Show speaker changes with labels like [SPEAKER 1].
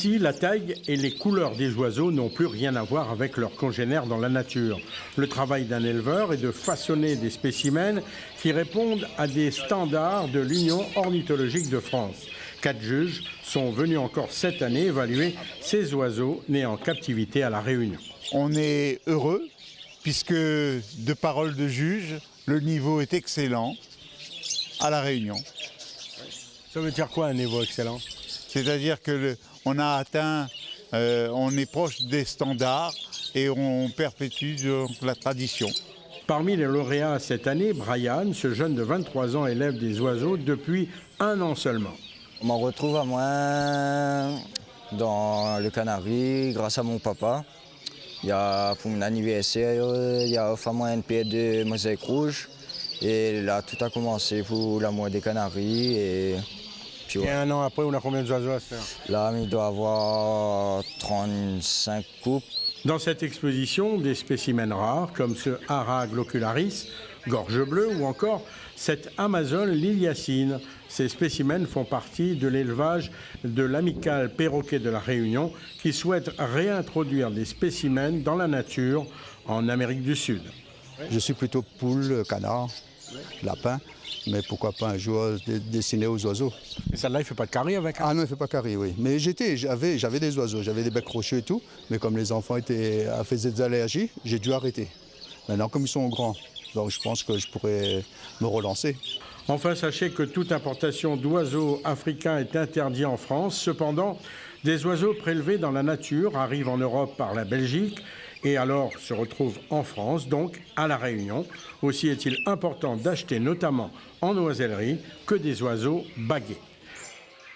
[SPEAKER 1] Ici, la taille et les couleurs des oiseaux n'ont plus rien à voir avec leurs congénères dans la nature. Le travail d'un éleveur est de façonner des spécimens qui répondent à des standards de l'Union ornithologique de France. 4 juges sont venus encore cette année évaluer ces oiseaux nés en captivité à La Réunion.
[SPEAKER 2] On est heureux puisque, de paroles de juges, le niveau est excellent à La Réunion.
[SPEAKER 1] Ça veut dire quoi un niveau excellent?
[SPEAKER 2] C'est-à-dire qu'on a atteint, on est proche des standards et on perpétue la tradition.
[SPEAKER 1] Parmi les lauréats cette année, Brian, ce jeune de 23 ans, élève des oiseaux depuis 1 an seulement.
[SPEAKER 3] On m'en retrouve à moi dans le Canari grâce à mon papa. Il y a pour mon anniversaire, il y a offert moi une paire de mosaïques rouges. Et là, tout a commencé pour la moelle des Canaries. Et
[SPEAKER 1] 1 an après, on a combien d'oiseaux à faire?
[SPEAKER 3] Là, il doit avoir 35 coupes.
[SPEAKER 1] Dans cette exposition, des spécimens rares comme ce Hara glocularis, gorge bleue, ou encore cette Amazone liliacine. Ces spécimens font partie de l'élevage de l'amicale perroquet de La Réunion qui souhaite réintroduire des spécimens dans la nature en Amérique du Sud.
[SPEAKER 4] Je suis plutôt poule, canard, lapin, mais pourquoi pas un jour dessiner aux oiseaux.
[SPEAKER 1] Et celle-là, il ne fait pas de carré avec?
[SPEAKER 4] Ah non, il ne fait pas carré, oui. Mais j'avais des oiseaux, j'avais des becs crochus et tout, mais comme les enfants faisaient des allergies, j'ai dû arrêter. Maintenant, comme ils sont grands, donc je pense que je pourrais me relancer.
[SPEAKER 1] Enfin, sachez que toute importation d'oiseaux africains est interdite en France. Cependant, des oiseaux prélevés dans la nature arrivent en Europe par la Belgique et alors se retrouvent en France, donc à La Réunion. Aussi est-il important d'acheter notamment en oisellerie que des oiseaux bagués.